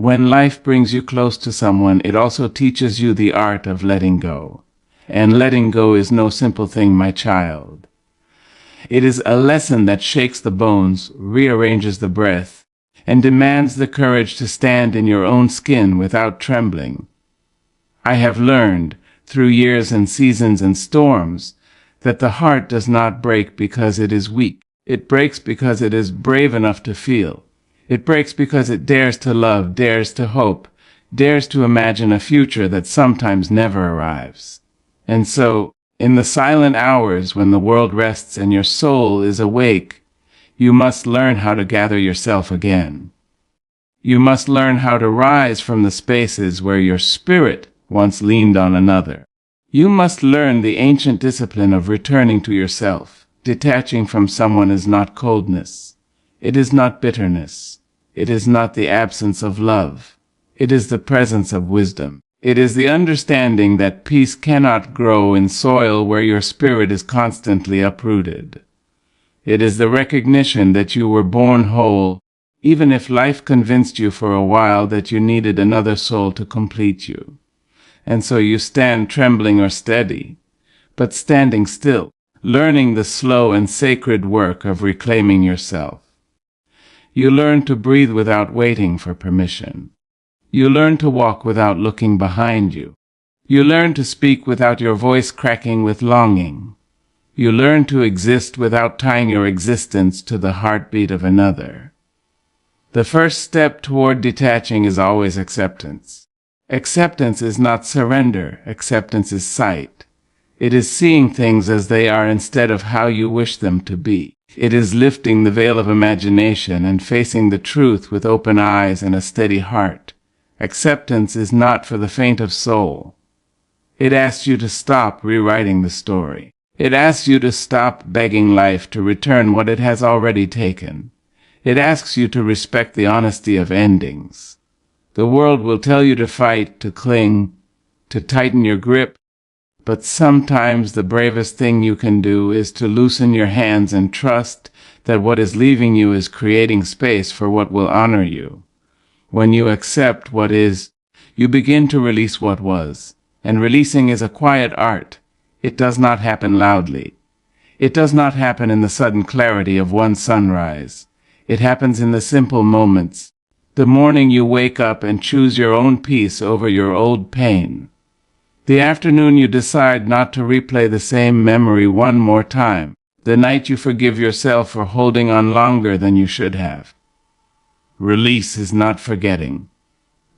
When life brings you close to someone, it also teaches you the art of letting go. And letting go is no simple thing, my child. It is a lesson that shakes the bones, rearranges the breath, and demands the courage to stand in your own skin without trembling. I have learned, through years and seasons and storms, that the heart does not break because it is weak. It breaks because it is brave enough to feel. It breaks because it dares to love, dares to hope, dares to imagine a future that sometimes never arrives. And so, in the silent hours when the world rests and your soul is awake, you must learn how to gather yourself again. You must learn how to rise from the spaces where your spirit once leaned on another. You must learn the ancient discipline of returning to yourself. Detaching from someone is not coldness. It is not bitterness. It is not the absence of love. It is the presence of wisdom. It is the understanding that peace cannot grow in soil where your spirit is constantly uprooted. It is the recognition that you were born whole, even if life convinced you for a while that you needed another soul to complete you. And so you stand trembling or steady, but standing still, learning the slow and sacred work of reclaiming yourself. You learn to breathe without waiting for permission. You learn to walk without looking behind you. You learn to speak without your voice cracking with longing. You learn to exist without tying your existence to the heartbeat of another. The first step toward detaching is always acceptance. Acceptance is not surrender. Acceptance is sight. It is seeing things as they are instead of how you wish them to be. It is lifting the veil of imagination and facing the truth with open eyes and a steady heart. Acceptance is not for the faint of soul. It asks you to stop rewriting the story. It asks you to stop begging life to return what it has already taken. It asks you to respect the honesty of endings. The world will tell you to fight, to cling, to tighten your grip, but sometimes the bravest thing you can do is to loosen your hands and trust that what is leaving you is creating space for what will honor you. When you accept what is, you begin to release what was. And releasing is a quiet art. It does not happen loudly. It does not happen in the sudden clarity of one sunrise. It happens in the simple moments. The morning you wake up and choose your own peace over your old pain. The afternoon you decide not to replay the same memory one more time. The night you forgive yourself for holding on longer than you should have. Release is not forgetting.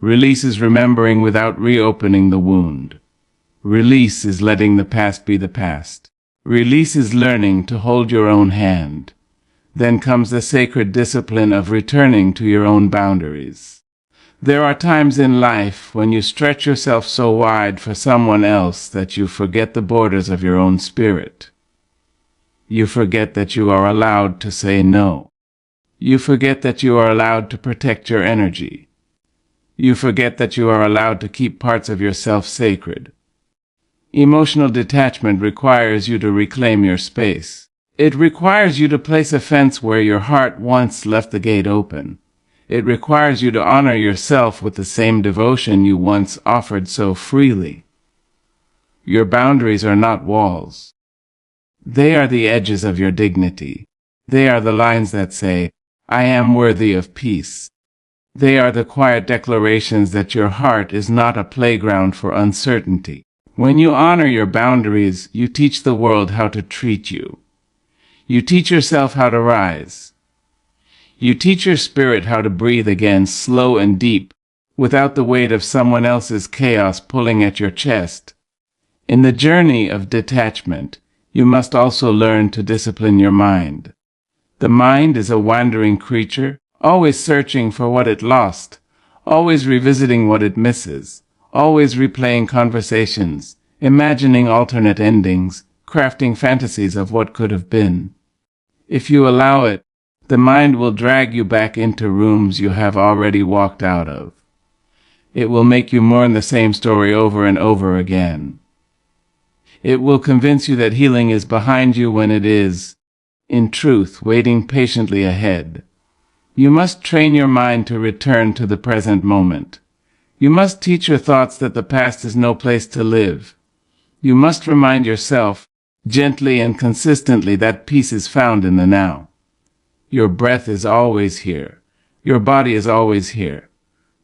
Release is remembering without reopening the wound. Release is letting the past be the past. Release is learning to hold your own hand. Then comes the sacred discipline of returning to your own boundaries. There are times in life when you stretch yourself so wide for someone else that you forget the borders of your own spirit. You forget that you are allowed to say no. You forget that you are allowed to protect your energy. You forget that you are allowed to keep parts of yourself sacred. Emotional detachment requires you to reclaim your space. It requires you to place a fence where your heart once left the gate open. It requires you to honor yourself with the same devotion you once offered so freely. Your boundaries are not walls. They are the edges of your dignity. They are the lines that say, I am worthy of peace. They are the quiet declarations that your heart is not a playground for uncertainty. When you honor your boundaries, you teach the world how to treat you. You teach yourself how to rise. You teach your spirit how to breathe again, slow and deep, without the weight of someone else's chaos pulling at your chest. In the journey of detachment, you must also learn to discipline your mind. The mind is a wandering creature, always searching for what it lost, always revisiting what it misses, always replaying conversations, imagining alternate endings, crafting fantasies of what could have been. If you allow it, the mind will drag you back into rooms you have already walked out of. It will make you mourn the same story over and over again. It will convince you that healing is behind you when it is, in truth, waiting patiently ahead. You must train your mind to return to the present moment. You must teach your thoughts that the past is no place to live. You must remind yourself, gently and consistently, that peace is found in the now. Your breath is always here. Your body is always here.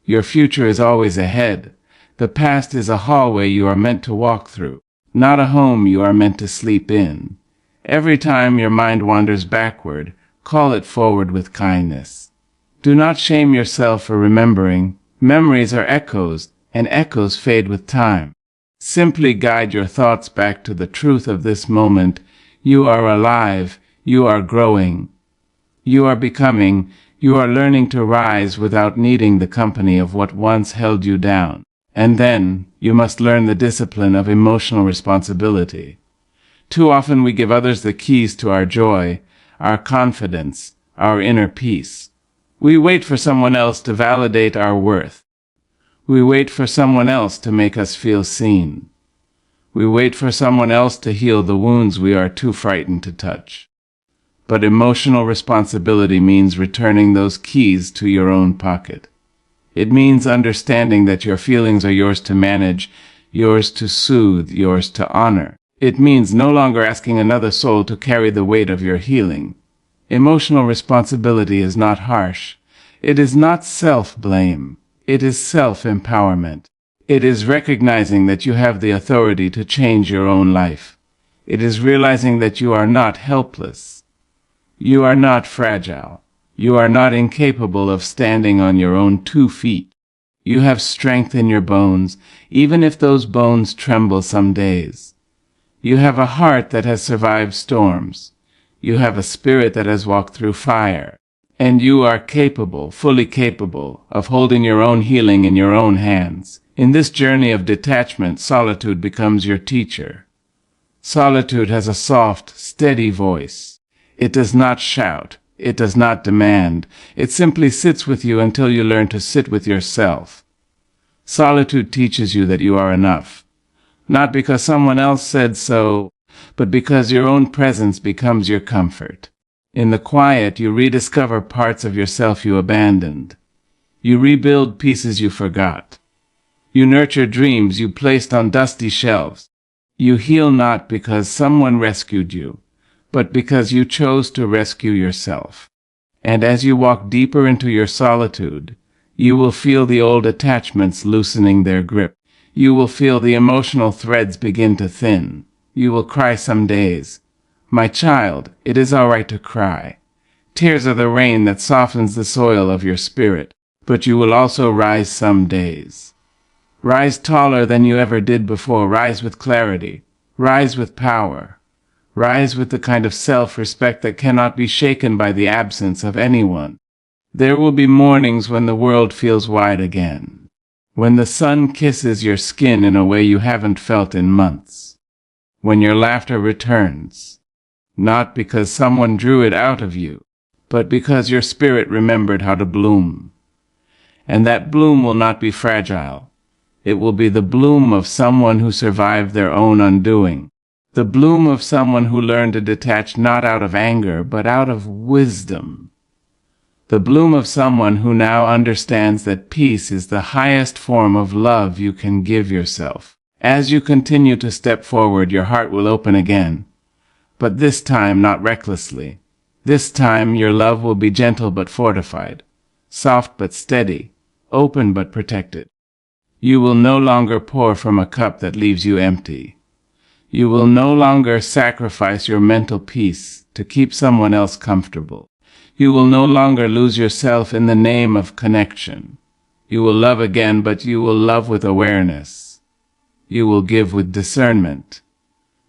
Your future is always ahead. The past is a hallway you are meant to walk through, not a home you are meant to sleep in. Every time your mind wanders backward, call it forward with kindness. Do not shame yourself for remembering. Memories are echoes, and echoes fade with time. Simply guide your thoughts back to the truth of this moment. You are alive. You are growing. You are becoming. You are learning to rise without needing the company of what once held you down. And then, you must learn the discipline of emotional responsibility. Too often we give others the keys to our joy, our confidence, our inner peace. We wait for someone else to validate our worth. We wait for someone else to make us feel seen. We wait for someone else to heal the wounds we are too frightened to touch. But emotional responsibility means returning those keys to your own pocket. It means understanding that your feelings are yours to manage, yours to soothe, yours to honor. It means no longer asking another soul to carry the weight of your healing. Emotional responsibility is not harsh. It is not self-blame. It is self-empowerment. It is recognizing that you have the authority to change your own life. It is realizing that you are not helpless. You are not fragile. You are not incapable of standing on your own 2 feet. You have strength in your bones, even if those bones tremble some days. You have a heart that has survived storms. You have a spirit that has walked through fire. And you are capable, fully capable, of holding your own healing in your own hands. In this journey of detachment, solitude becomes your teacher. Solitude has a soft, steady voice. It does not shout. It does not demand. It simply sits with you until you learn to sit with yourself. Solitude teaches you that you are enough. Not because someone else said so, but because your own presence becomes your comfort. In the quiet, you rediscover parts of yourself you abandoned. You rebuild pieces you forgot. You nurture dreams you placed on dusty shelves. You heal not because someone rescued you, but because you chose to rescue yourself. And as you walk deeper into your solitude, you will feel the old attachments loosening their grip. You will feel the emotional threads begin to thin. You will cry some days. My child, it is all right to cry. Tears are the rain that softens the soil of your spirit, but you will also rise some days. Rise taller than you ever did before. Rise with clarity. Rise with power. Rise with the kind of self-respect that cannot be shaken by the absence of anyone. There will be mornings when the world feels wide again, when the sun kisses your skin in a way you haven't felt in months, when your laughter returns. Not because someone drew it out of you, but because your spirit remembered how to bloom. And that bloom will not be fragile. It will be the bloom of someone who survived their own undoing. The bloom of someone who learned to detach not out of anger, but out of wisdom. The bloom of someone who now understands that peace is the highest form of love you can give yourself. As you continue to step forward, your heart will open again. But this time not recklessly. This time your love will be gentle but fortified, soft but steady, open but protected. You will no longer pour from a cup that leaves you empty. You will no longer sacrifice your mental peace to keep someone else comfortable. You will no longer lose yourself in the name of connection. You will love again, but you will love with awareness. You will give with discernment.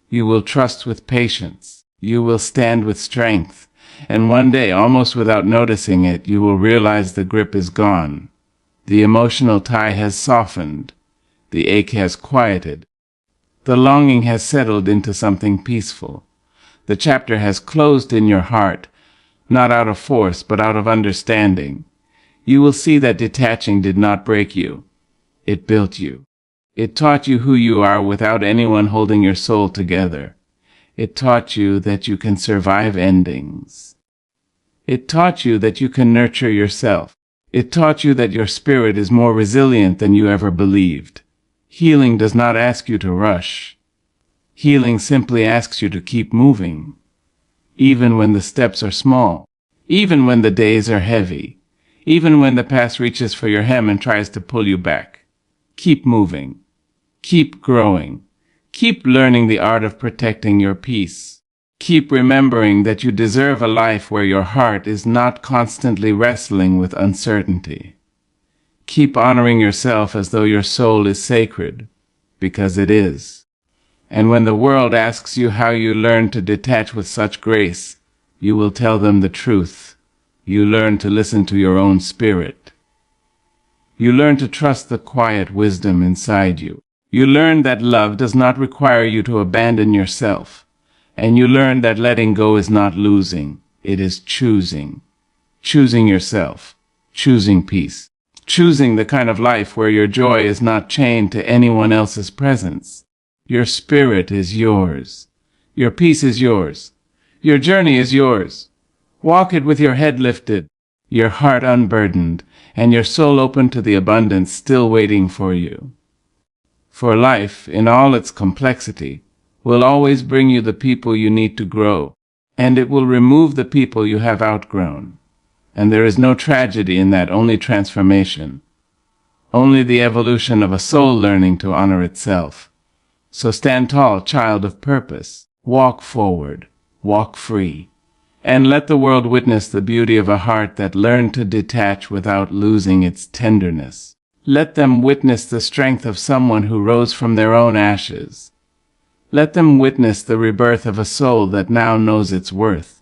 You will trust with patience. You will stand with strength. And one day, almost without noticing it, you will realize the grip is gone. The emotional tie has softened. The ache has quieted. The longing has settled into something peaceful. The chapter has closed in your heart, not out of force, but out of understanding. You will see that detaching did not break you. It built you. It taught you who you are without anyone holding your soul together. It taught you that you can survive endings. It taught you that you can nurture yourself. It taught you that your spirit is more resilient than you ever believed. Healing does not ask you to rush. Healing simply asks you to keep moving, even when the steps are small, even when the days are heavy, even when the past reaches for your hem and tries to pull you back. Keep moving. Keep growing. Keep learning the art of protecting your peace. Keep remembering that you deserve a life where your heart is not constantly wrestling with uncertainty. Keep honoring yourself as though your soul is sacred, because it is. And when the world asks you how you learn to detach with such grace, you will tell them the truth. You learn to listen to your own spirit. You learn to trust the quiet wisdom inside you. You learn that love does not require you to abandon yourself. And you learn that letting go is not losing, it is choosing. Choosing yourself. Choosing peace. Choosing the kind of life where your joy is not chained to anyone else's presence. Your spirit is yours. Your peace is yours. Your journey is yours. Walk it with your head lifted, your heart unburdened, and your soul open to the abundance still waiting for you. For life, in all its complexity, will always bring you the people you need to grow, and it will remove the people you have outgrown. And there is no tragedy in that, only transformation. Only the evolution of a soul learning to honor itself. So stand tall, child of purpose. Walk forward. Walk free. And let the world witness the beauty of a heart that learned to detach without losing its tenderness. Let them witness the strength of someone who rose from their own ashes. Let them witness the rebirth of a soul that now knows its worth.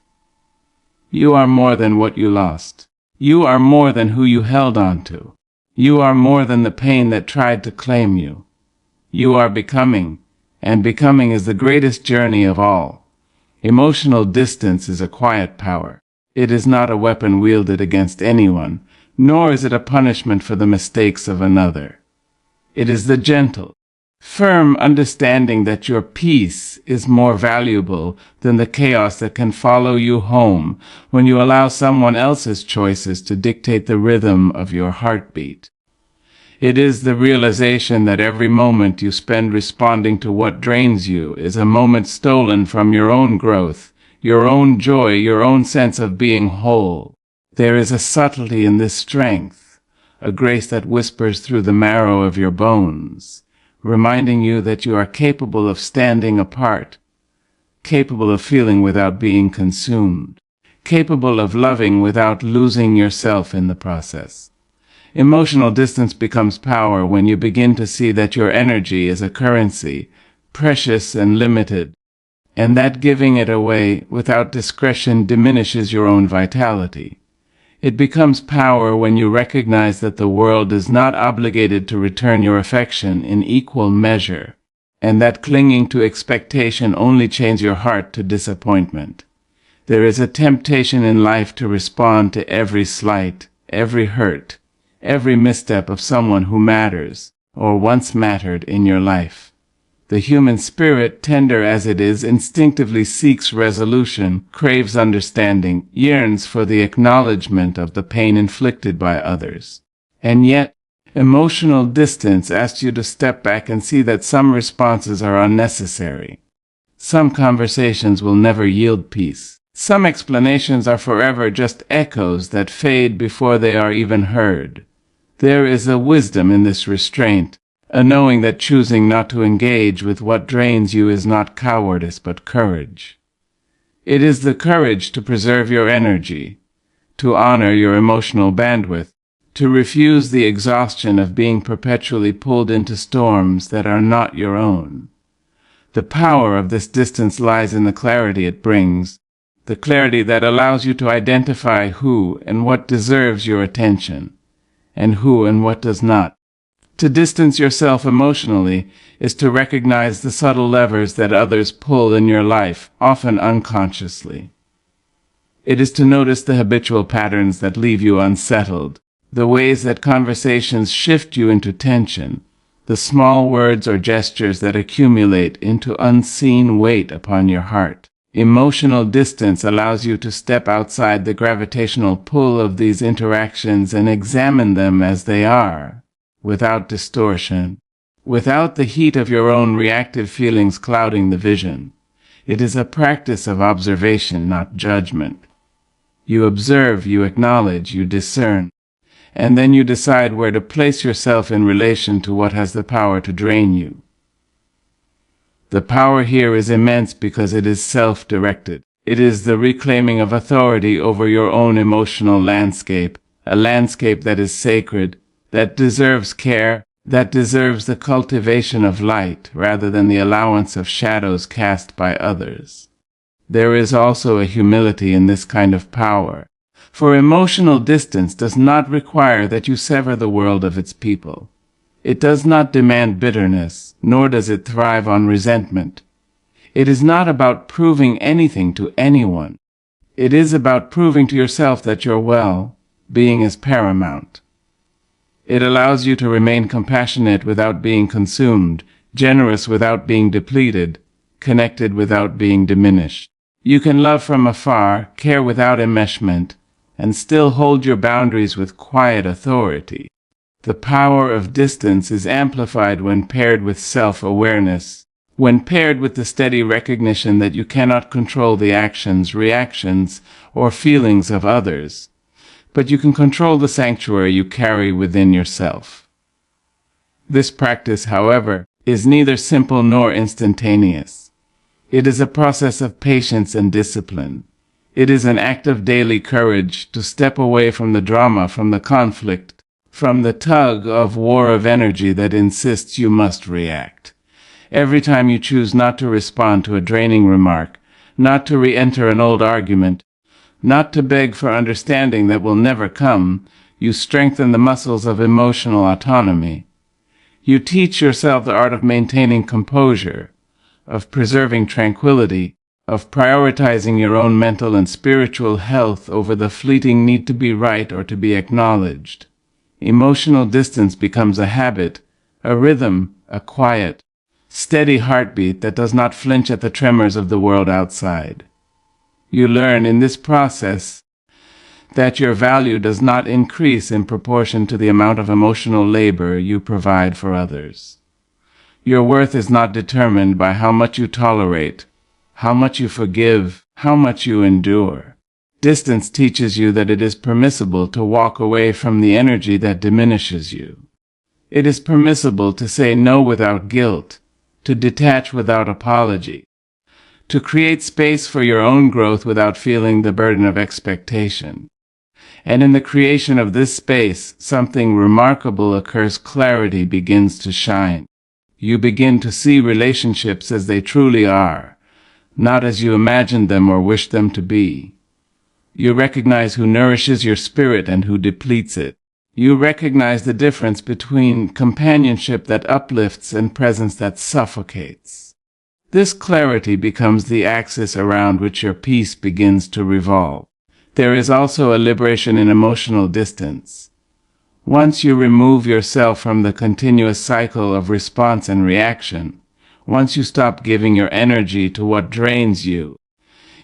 You are more than what you lost. You are more than who you held on to. You are more than the pain that tried to claim you. You are becoming, and becoming is the greatest journey of all. Emotional distance is a quiet power. It is not a weapon wielded against anyone, nor is it a punishment for the mistakes of another. It is the gentle, firm understanding that your peace is more valuable than the chaos that can follow you home when you allow someone else's choices to dictate the rhythm of your heartbeat. It is the realization that every moment you spend responding to what drains you is a moment stolen from your own growth, your own joy, your own sense of being whole. There is a subtlety in this strength, a grace that whispers through the marrow of your bones, reminding you that you are capable of standing apart, capable of feeling without being consumed, capable of loving without losing yourself in the process. Emotional distance becomes power when you begin to see that your energy is a currency, precious and limited, and that giving it away without discretion diminishes your own vitality. It becomes power when you recognize that the world is not obligated to return your affection in equal measure, and that clinging to expectation only chains your heart to disappointment. There is a temptation in life to respond to every slight, every hurt, every misstep of someone who matters, or once mattered in your life. The human spirit, tender as it is, instinctively seeks resolution, craves understanding, yearns for the acknowledgement of the pain inflicted by others. And yet, emotional distance asks you to step back and see that some responses are unnecessary. Some conversations will never yield peace. Some explanations are forever just echoes that fade before they are even heard. There is a wisdom in this restraint, a knowing that choosing not to engage with what drains you is not cowardice but courage. It is the courage to preserve your energy, to honor your emotional bandwidth, to refuse the exhaustion of being perpetually pulled into storms that are not your own. The power of this distance lies in the clarity it brings, the clarity that allows you to identify who and what deserves your attention, and who and what does not. To distance yourself emotionally is to recognize the subtle levers that others pull in your life, often unconsciously. It is to notice the habitual patterns that leave you unsettled, the ways that conversations shift you into tension, the small words or gestures that accumulate into unseen weight upon your heart. Emotional distance allows you to step outside the gravitational pull of these interactions and examine them as they are, without distortion, without the heat of your own reactive feelings clouding the vision. It is a practice of observation, not judgment. You observe, you acknowledge, you discern, and then you decide where to place yourself in relation to what has the power to drain you. The power here is immense because it is self-directed. It is the reclaiming of authority over your own emotional landscape, a landscape that is sacred, that deserves care, that deserves the cultivation of light rather than the allowance of shadows cast by others. There is also a humility in this kind of power, for emotional distance does not require that you sever the world of its people. It does not demand bitterness, nor does it thrive on resentment. It is not about proving anything to anyone. It is about proving to yourself that your well-being is paramount. It allows you to remain compassionate without being consumed, generous without being depleted, connected without being diminished. You can love from afar, care without enmeshment, and still hold your boundaries with quiet authority. The power of distance is amplified when paired with self-awareness, when paired with the steady recognition that you cannot control the actions, reactions, or feelings of others, but you can control the sanctuary you carry within yourself. This practice, however, is neither simple nor instantaneous. It is a process of patience and discipline. It is an act of daily courage to step away from the drama, from the conflict, from the tug-of-war of energy that insists you must react. Every time you choose not to respond to a draining remark, not to re-enter an old argument, not to beg for understanding that will never come, you strengthen the muscles of emotional autonomy. You teach yourself the art of maintaining composure, of preserving tranquility, of prioritizing your own mental and spiritual health over the fleeting need to be right or to be acknowledged. Emotional distance becomes a habit, a rhythm, a quiet, steady heartbeat that does not flinch at the tremors of the world outside. You learn in this process that your value does not increase in proportion to the amount of emotional labor you provide for others. Your worth is not determined by how much you tolerate, how much you forgive, how much you endure. Distance teaches you that it is permissible to walk away from the energy that diminishes you. It is permissible to say no without guilt, to detach without apology, to create space for your own growth without feeling the burden of expectation. And in the creation of this space, something remarkable occurs. Clarity begins to shine. You begin to see relationships as they truly are, not as you imagined them or wish them to be. You recognize who nourishes your spirit and who depletes it. You recognize the difference between companionship that uplifts and presence that suffocates. This clarity becomes the axis around which your peace begins to revolve. There is also a liberation in emotional distance. Once you remove yourself from the continuous cycle of response and reaction, once you stop giving your energy to what drains you,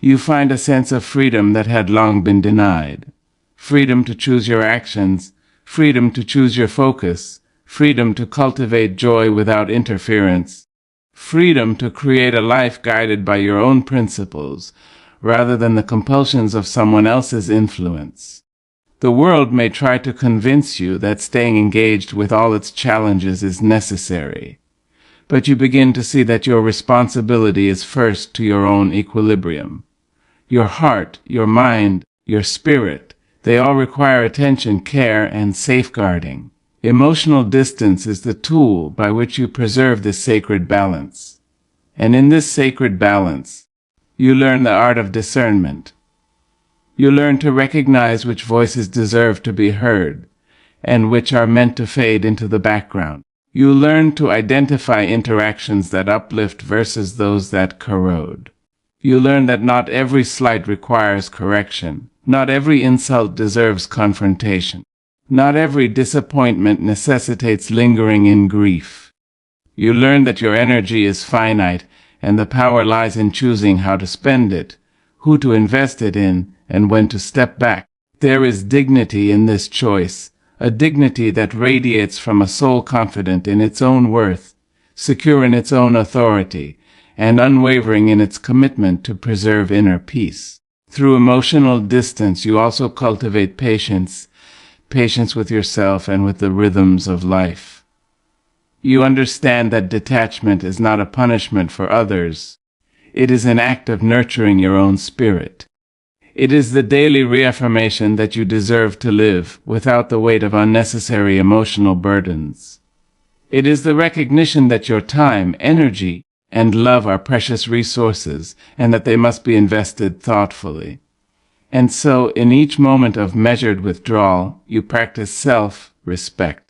you find a sense of freedom that had long been denied. Freedom to choose your actions, freedom to choose your focus, freedom to cultivate joy without interference, freedom to create a life guided by your own principles, rather than the compulsions of someone else's influence. The world may try to convince you that staying engaged with all its challenges is necessary, but you begin to see that your responsibility is first to your own equilibrium. Your heart, your mind, your spirit, they all require attention, care, and safeguarding. Emotional distance is the tool by which you preserve this sacred balance. And in this sacred balance, you learn the art of discernment. You learn to recognize which voices deserve to be heard, and which are meant to fade into the background. You learn to identify interactions that uplift versus those that corrode. You learn that not every slight requires correction. Not every insult deserves confrontation. Not every disappointment necessitates lingering in grief. You learn that your energy is finite and the power lies in choosing how to spend it, who to invest it in, and when to step back. There is dignity in this choice, a dignity that radiates from a soul confident in its own worth, secure in its own authority, and unwavering in its commitment to preserve inner peace. Through emotional distance, you also cultivate patience with yourself and with the rhythms of life. You understand that detachment is not a punishment for others. It is an act of nurturing your own spirit. It is the daily reaffirmation that you deserve to live without the weight of unnecessary emotional burdens. It is the recognition that your time, energy, and love are precious resources, and that they must be invested thoughtfully. And so, in each moment of measured withdrawal, you practice self-respect.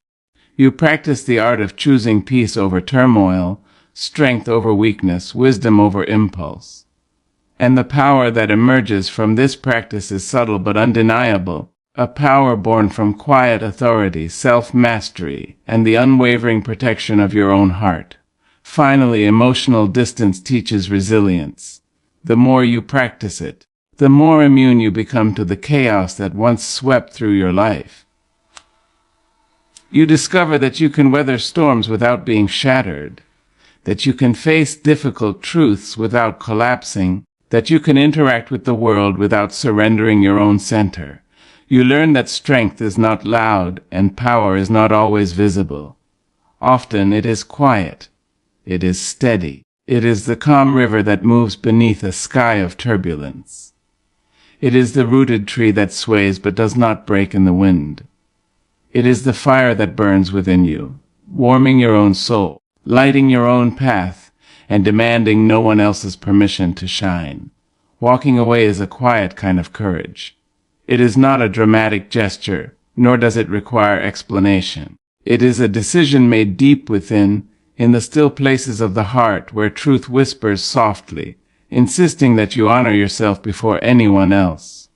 You practice the art of choosing peace over turmoil, strength over weakness, wisdom over impulse. And the power that emerges from this practice is subtle but undeniable, a power born from quiet authority, self-mastery, and the unwavering protection of your own heart. Finally, emotional distance teaches resilience. The more you practice it, the more immune you become to the chaos that once swept through your life. You discover that you can weather storms without being shattered, that you can face difficult truths without collapsing, that you can interact with the world without surrendering your own center. You learn that strength is not loud and power is not always visible. Often it is quiet. It is steady. It is the calm river that moves beneath a sky of turbulence. It is the rooted tree that sways but does not break in the wind. It is the fire that burns within you, warming your own soul, lighting your own path, and demanding no one else's permission to shine. Walking away is a quiet kind of courage. It is not a dramatic gesture, nor does it require explanation. It is a decision made deep within, in the still places of the heart where truth whispers softly, insisting that you honor yourself before anyone else.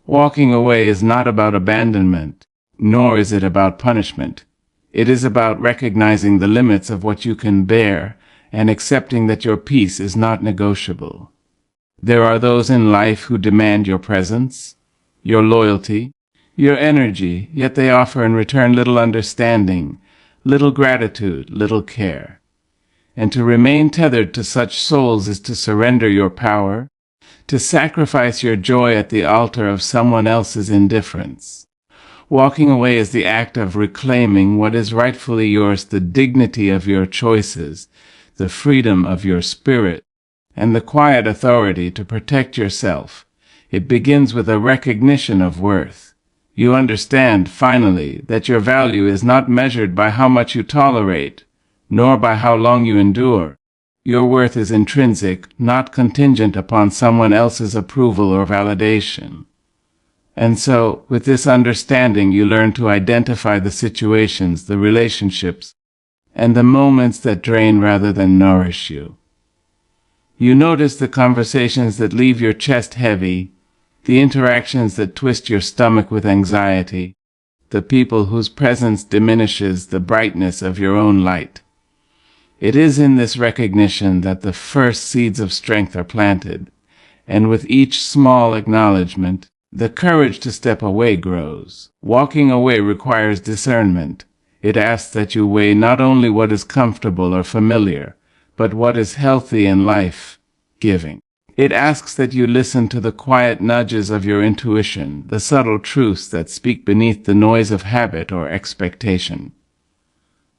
Walking away is not about abandonment, nor is it about punishment. It is about recognizing the limits of what you can bear and accepting that your peace is not negotiable. There are those in life who demand your presence, your loyalty, your energy, yet they offer in return little understanding, little gratitude, little care. And to remain tethered to such souls is to surrender your power, to sacrifice your joy at the altar of someone else's indifference. Walking away is the act of reclaiming what is rightfully yours, the dignity of your choices, the freedom of your spirit, and the quiet authority to protect yourself. It begins with a recognition of worth. You understand, finally, that your value is not measured by how much you tolerate, nor by how long you endure. Your worth is intrinsic, not contingent upon someone else's approval or validation. And so, with this understanding, you learn to identify the situations, the relationships, and the moments that drain rather than nourish you. You notice the conversations that leave your chest heavy, the interactions that twist your stomach with anxiety, the people whose presence diminishes the brightness of your own light. It is in this recognition that the first seeds of strength are planted, and with each small acknowledgement, the courage to step away grows. Walking away requires discernment. It asks that you weigh not only what is comfortable or familiar, but what is healthy and life-giving. It asks that you listen to the quiet nudges of your intuition, the subtle truths that speak beneath the noise of habit or expectation.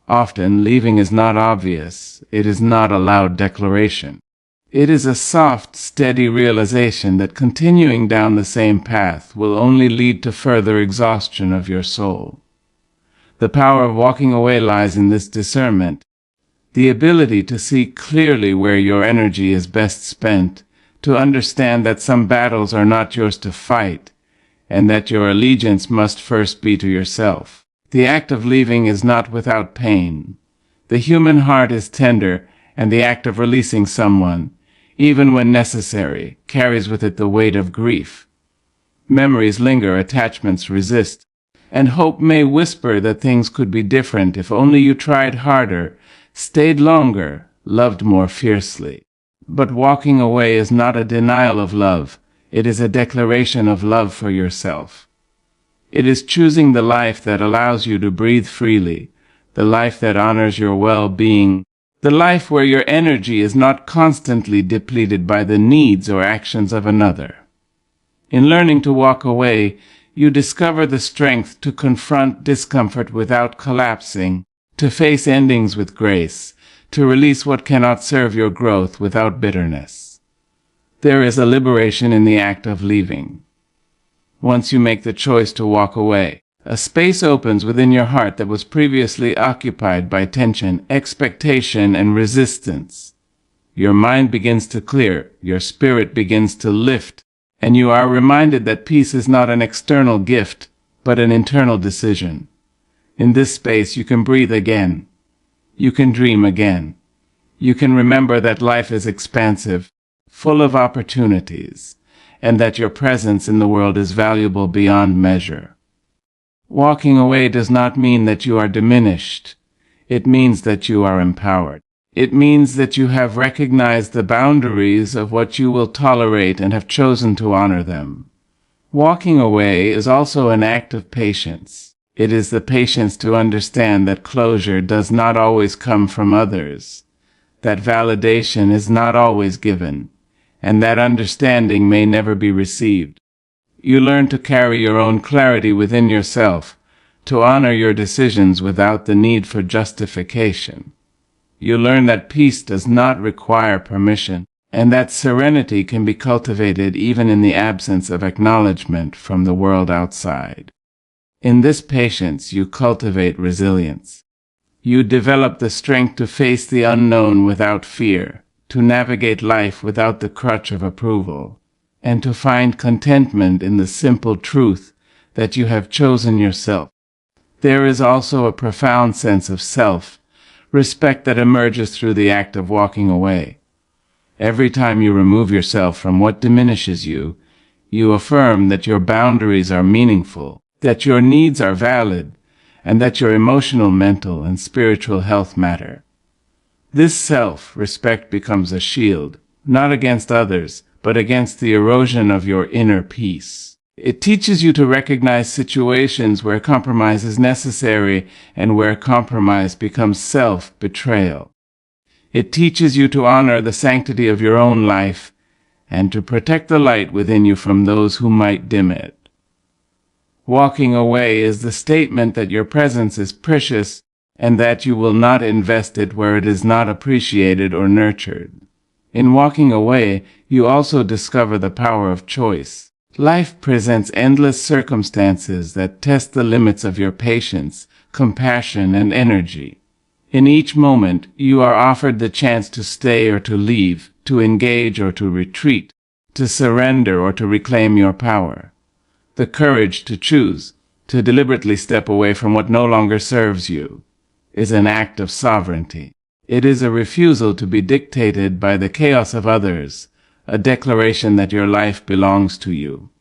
Often, leaving is not obvious. It is not a loud declaration. It is a soft, steady realization that continuing down the same path will only lead to further exhaustion of your soul. The power of walking away lies in this discernment, the ability to see clearly where your energy is best spent, to understand that some battles are not yours to fight, and that your allegiance must first be to yourself. The act of leaving is not without pain. The human heart is tender, and the act of releasing someone, even when necessary, carries with it the weight of grief. Memories linger, attachments resist, and hope may whisper that things could be different if only you tried harder, stayed longer, loved more fiercely. But walking away is not a denial of love. It is a declaration of love for yourself. It is choosing the life that allows you to breathe freely, the life that honors your well-being, the life where your energy is not constantly depleted by the needs or actions of another. In learning to walk away, you discover the strength to confront discomfort without collapsing, to face endings with grace, to release what cannot serve your growth without bitterness. There is a liberation in the act of leaving. Once you make the choice to walk away, a space opens within your heart that was previously occupied by tension, expectation, and resistance. Your mind begins to clear, your spirit begins to lift, and you are reminded that peace is not an external gift, but an internal decision. In this space you can breathe again. You can dream again. You can remember that life is expansive, full of opportunities, and that your presence in the world is valuable beyond measure. Walking away does not mean that you are diminished. It means that you are empowered. It means that you have recognized the boundaries of what you will tolerate and have chosen to honor them. Walking away is also an act of patience. It is the patience to understand that closure does not always come from others, that validation is not always given, and that understanding may never be received. You learn to carry your own clarity within yourself, to honor your decisions without the need for justification. You learn that peace does not require permission, and that serenity can be cultivated even in the absence of acknowledgement from the world outside. In this patience, you cultivate resilience. You develop the strength to face the unknown without fear, to navigate life without the crutch of approval, and to find contentment in the simple truth that you have chosen yourself. There is also a profound sense of self-respect that emerges through the act of walking away. Every time you remove yourself from what diminishes you, you affirm that your boundaries are meaningful, that your needs are valid, and that your emotional, mental, and spiritual health matter. This self-respect becomes a shield, not against others, but against the erosion of your inner peace. It teaches you to recognize situations where compromise is necessary and where compromise becomes self-betrayal. It teaches you to honor the sanctity of your own life and to protect the light within you from those who might dim it. Walking away is the statement that your presence is precious and that you will not invest it where it is not appreciated or nurtured. In walking away, you also discover the power of choice. Life presents endless circumstances that test the limits of your patience, compassion, and energy. In each moment, you are offered the chance to stay or to leave, to engage or to retreat, to surrender or to reclaim your power. The courage to choose, to deliberately step away from what no longer serves you, is an act of sovereignty. It is a refusal to be dictated by the chaos of others, a declaration that your life belongs to you,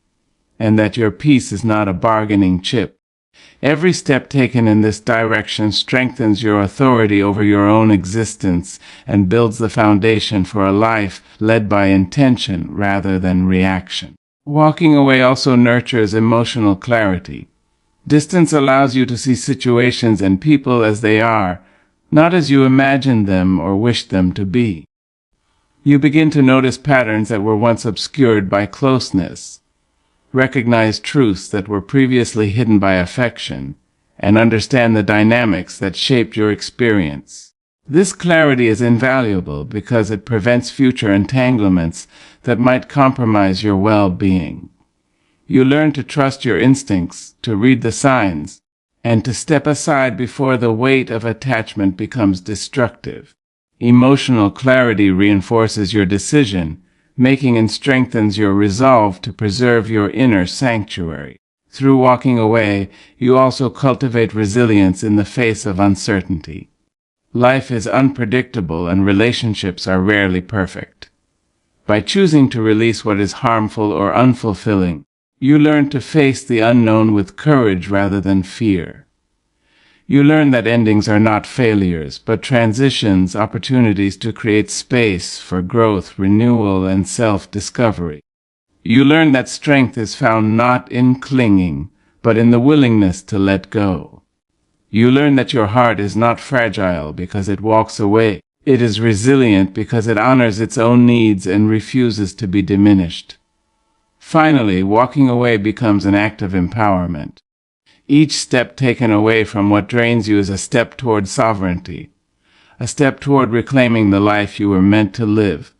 and that your peace is not a bargaining chip. Every step taken in this direction strengthens your authority over your own existence and builds the foundation for a life led by intention rather than reaction. Walking away also nurtures emotional clarity. Distance allows you to see situations and people as they are, not as you imagined them or wished them to be. You begin to notice patterns that were once obscured by closeness, recognize truths that were previously hidden by affection, and understand the dynamics that shaped your experience. This clarity is invaluable because it prevents future entanglements that might compromise your well-being. You learn to trust your instincts, to read the signs, and to step aside before the weight of attachment becomes destructive. Emotional clarity reinforces your decision making and strengthens your resolve to preserve your inner sanctuary. Through walking away, you also cultivate resilience in the face of uncertainty. Life is unpredictable and relationships are rarely perfect. By choosing to release what is harmful or unfulfilling, you learn to face the unknown with courage rather than fear. You learn that endings are not failures, but transitions, opportunities to create space for growth, renewal, and self-discovery. You learn that strength is found not in clinging, but in the willingness to let go. You learn that your heart is not fragile because it walks away. It is resilient because it honors its own needs and refuses to be diminished. Finally, walking away becomes an act of empowerment. Each step taken away from what drains you is a step toward sovereignty, a step toward reclaiming the life you were meant to live,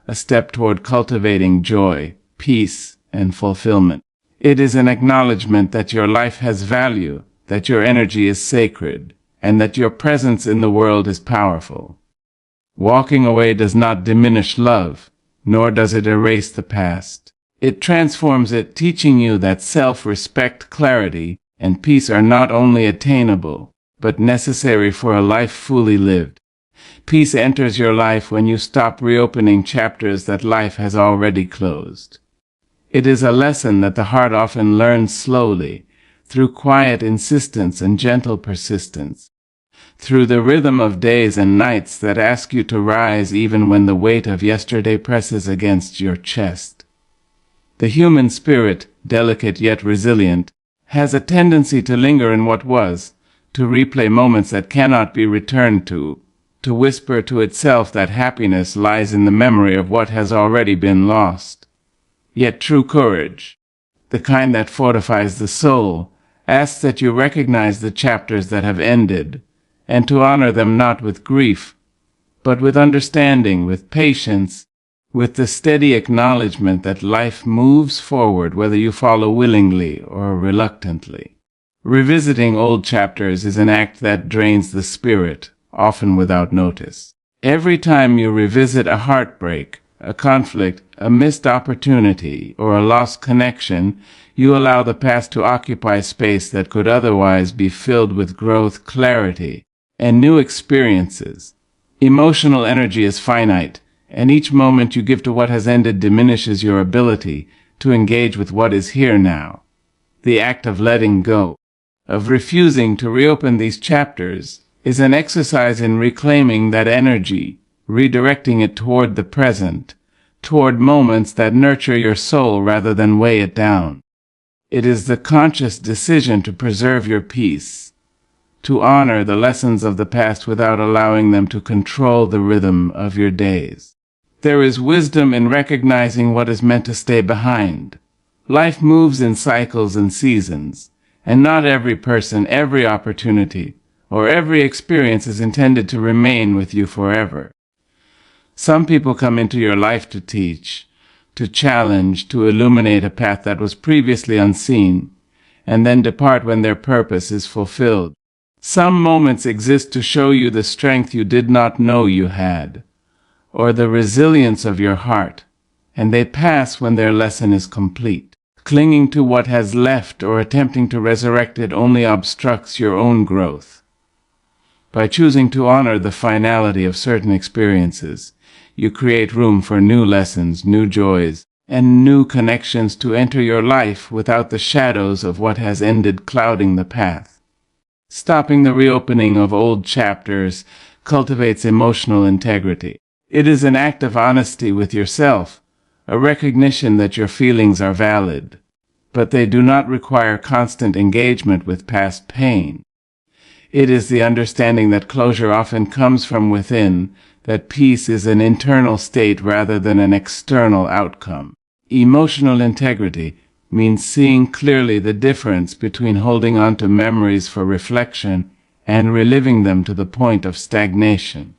a step toward cultivating joy, peace, and fulfillment. It is an acknowledgement that your life has value, that your energy is sacred, and that your presence in the world is powerful. Walking away does not diminish love, nor does it erase the past. It transforms it, teaching you that self-respect, clarity, and peace are not only attainable, but necessary for a life fully lived. Peace enters your life when you stop reopening chapters that life has already closed. It is a lesson that the heart often learns slowly, through quiet insistence and gentle persistence, through the rhythm of days and nights that ask you to rise even when the weight of yesterday presses against your chest. The human spirit, delicate yet resilient, has a tendency to linger in what was, to replay moments that cannot be returned to whisper to itself that happiness lies in the memory of what has already been lost. Yet true courage, the kind that fortifies the soul, asks that you recognize the chapters that have ended, and to honor them not with grief, but with understanding, with patience, with the steady acknowledgement that life moves forward whether you follow willingly or reluctantly. Revisiting old chapters is an act that drains the spirit, often without notice. Every time you revisit a heartbreak, a conflict, a missed opportunity, or a lost connection, you allow the past to occupy space that could otherwise be filled with growth, clarity, and new experiences. Emotional energy is finite, and each moment you give to what has ended diminishes your ability to engage with what is here now. The act of letting go, of refusing to reopen these chapters, is an exercise in reclaiming that energy, redirecting it toward the present, toward moments that nurture your soul rather than weigh it down. It is the conscious decision to preserve your peace, to honor the lessons of the past without allowing them to control the rhythm of your days. There is wisdom in recognizing what is meant to stay behind. Life moves in cycles and seasons, and not every person, every opportunity, or every experience is intended to remain with you forever. Some people come into your life to teach, to challenge, to illuminate a path that was previously unseen, and then depart when their purpose is fulfilled. Some moments exist to show you the strength you did not know you had, or the resilience of your heart, and they pass when their lesson is complete. Clinging to what has left or attempting to resurrect it only obstructs your own growth. By choosing to honor the finality of certain experiences, you create room for new lessons, new joys, and new connections to enter your life without the shadows of what has ended clouding the path. Stopping the reopening of old chapters cultivates emotional integrity. It is an act of honesty with yourself, a recognition that your feelings are valid, but they do not require constant engagement with past pain. It is the understanding that closure often comes from within, that peace is an internal state rather than an external outcome. Emotional integrity means seeing clearly the difference between holding on to memories for reflection and reliving them to the point of stagnation.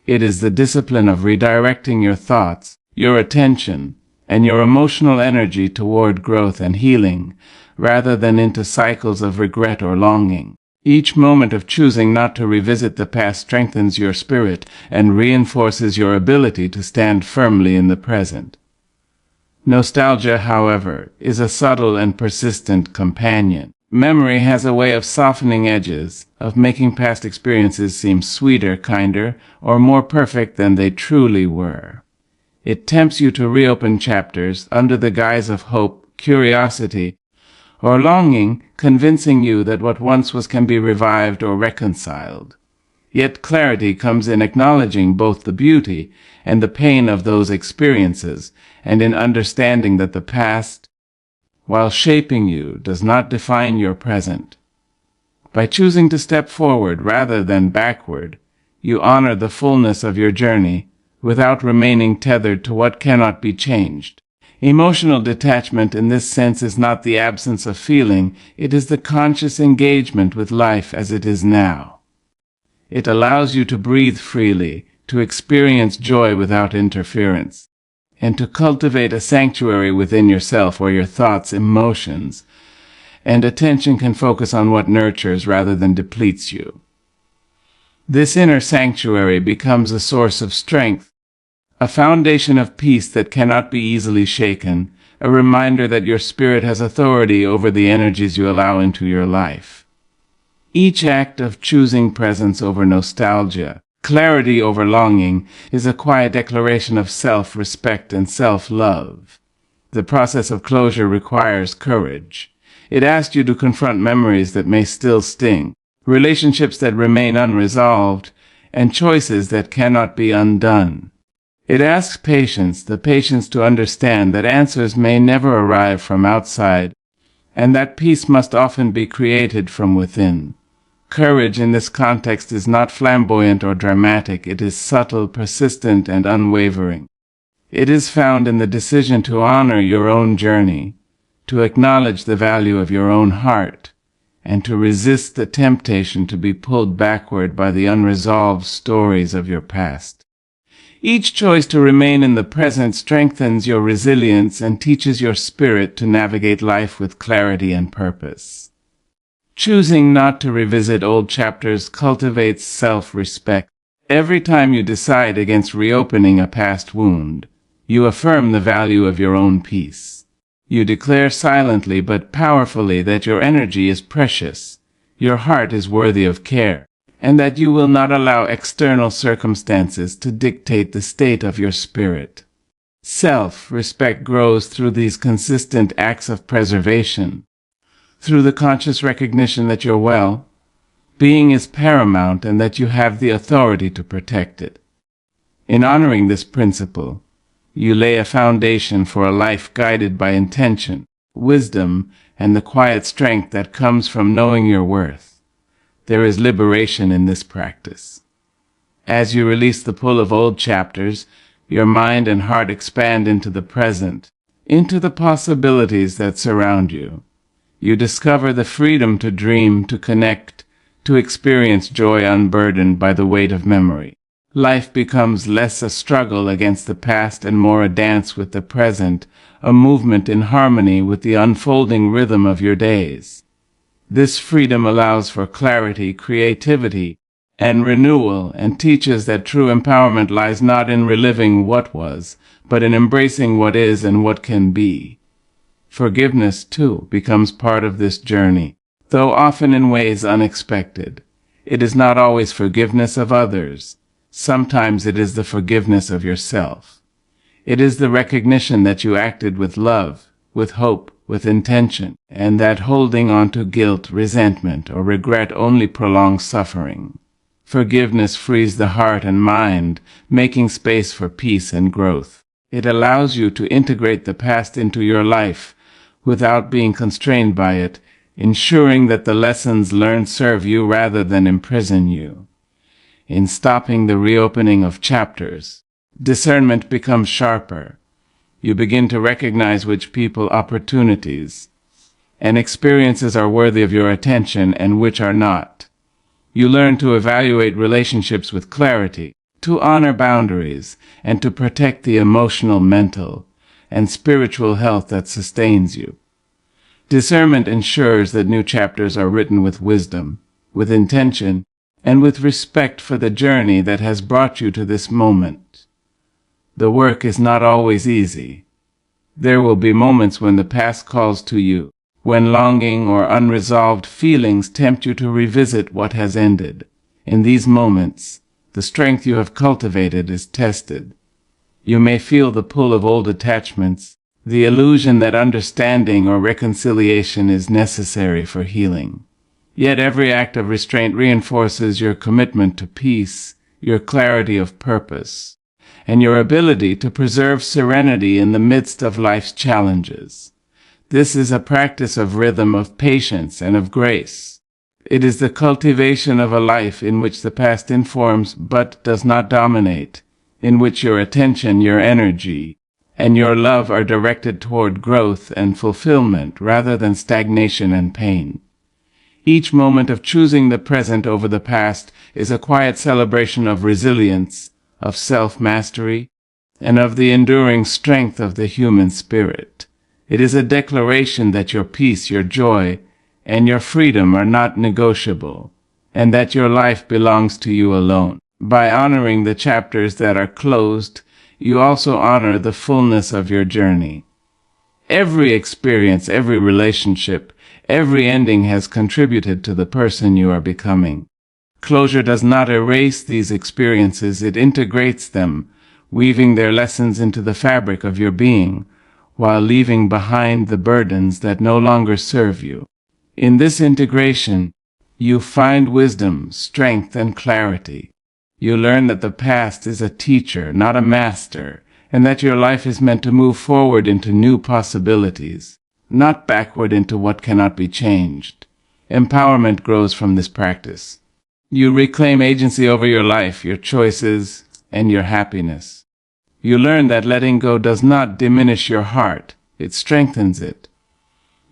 It is the discipline of redirecting your thoughts, your attention, and your emotional energy toward growth and healing, rather than into cycles of regret or longing. Each moment of choosing not to revisit the past strengthens your spirit and reinforces your ability to stand firmly in the present. Nostalgia, however, is a subtle and persistent companion. Memory has a way of softening edges, of making past experiences seem sweeter, kinder, or more perfect than they truly were. It tempts you to reopen chapters under the guise of hope, curiosity, or longing, convincing you that what once was can be revived or reconciled. Yet clarity comes in acknowledging both the beauty and the pain of those experiences, and in understanding that the past, while shaping you, does not define your present. By choosing to step forward rather than backward, you honor the fullness of your journey without remaining tethered to what cannot be changed. Emotional detachment in this sense is not the absence of feeling, it is the conscious engagement with life as it is now. It allows you to breathe freely, to experience joy without interference, and to cultivate a sanctuary within yourself where your thoughts, emotions, and attention can focus on what nurtures rather than depletes you. This inner sanctuary becomes a source of strength, a foundation of peace that cannot be easily shaken, a reminder that your spirit has authority over the energies you allow into your life. Each act of choosing presence over nostalgia, clarity over longing, is a quiet declaration of self-respect and self-love. The process of closure requires courage. It asks you to confront memories that may still sting, relationships that remain unresolved, and choices that cannot be undone. It asks patience, the patience to understand that answers may never arrive from outside, and that peace must often be created from within. Courage in this context is not flamboyant or dramatic, it is subtle, persistent, and unwavering. It is found in the decision to honor your own journey, to acknowledge the value of your own heart, and to resist the temptation to be pulled backward by the unresolved stories of your past. Each choice to remain in the present strengthens your resilience and teaches your spirit to navigate life with clarity and purpose. Choosing not to revisit old chapters cultivates self-respect. Every time you decide against reopening a past wound, you affirm the value of your own peace. You declare silently but powerfully that your energy is precious, your heart is worthy of care, and that you will not allow external circumstances to dictate the state of your spirit. Self-respect grows through these consistent acts of preservation, through the conscious recognition that your well-being is paramount and that you have the authority to protect it. In honoring this principle, you lay a foundation for a life guided by intention, wisdom, and the quiet strength that comes from knowing your worth. There is liberation in this practice. As you release the pull of old chapters, your mind and heart expand into the present, into the possibilities that surround you. You discover the freedom to dream, to connect, to experience joy unburdened by the weight of memory. Life becomes less a struggle against the past and more a dance with the present, a movement in harmony with the unfolding rhythm of your days. This freedom allows for clarity, creativity, and renewal, and teaches that true empowerment lies not in reliving what was, but in embracing what is and what can be. Forgiveness, too, becomes part of this journey, though often in ways unexpected. It is not always forgiveness of others. Sometimes it is the forgiveness of yourself. It is the recognition that you acted with love, with hope, with intention, and that holding on to guilt, resentment, or regret only prolongs suffering. Forgiveness frees the heart and mind, making space for peace and growth. It allows you to integrate the past into your life without being constrained by it, ensuring that the lessons learned serve you rather than imprison you. In stopping the reopening of chapters, discernment becomes sharper. You begin to recognize which people, opportunities, and experiences are worthy of your attention and which are not. You learn to evaluate relationships with clarity, to honor boundaries, and to protect the emotional, mental, and spiritual health that sustains you. Discernment ensures that new chapters are written with wisdom, with intention, and with respect for the journey that has brought you to this moment. The work is not always easy. There will be moments when the past calls to you, when longing or unresolved feelings tempt you to revisit what has ended. In these moments, the strength you have cultivated is tested. You may feel the pull of old attachments, the illusion that understanding or reconciliation is necessary for healing. Yet every act of restraint reinforces your commitment to peace, your clarity of purpose, and your ability to preserve serenity in the midst of life's challenges. This is a practice of rhythm, of patience, and of grace. It is the cultivation of a life in which the past informs but does not dominate, in which your attention, your energy, and your love are directed toward growth and fulfillment rather than stagnation and pain. Each moment of choosing the present over the past is a quiet celebration of resilience, of self-mastery, and of the enduring strength of the human spirit. It is a declaration that your peace, your joy, and your freedom are not negotiable, and that your life belongs to you alone. By honoring the chapters that are closed, you also honor the fullness of your journey. Every experience, every relationship, every ending has contributed to the person you are becoming. Closure does not erase these experiences, it integrates them, weaving their lessons into the fabric of your being, while leaving behind the burdens that no longer serve you. In this integration, you find wisdom, strength, and clarity. You learn that the past is a teacher, not a master, and that your life is meant to move forward into new possibilities, not backward into what cannot be changed. Empowerment grows from this practice. You reclaim agency over your life, your choices, and your happiness. You learn that letting go does not diminish your heart, it strengthens it.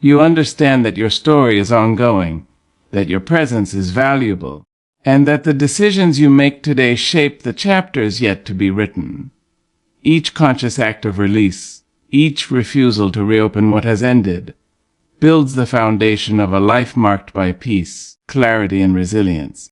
You understand that your story is ongoing, that your presence is valuable, and that the decisions you make today shape the chapters yet to be written. Each conscious act of release, each refusal to reopen what has ended, builds the foundation of a life marked by peace, clarity, and resilience.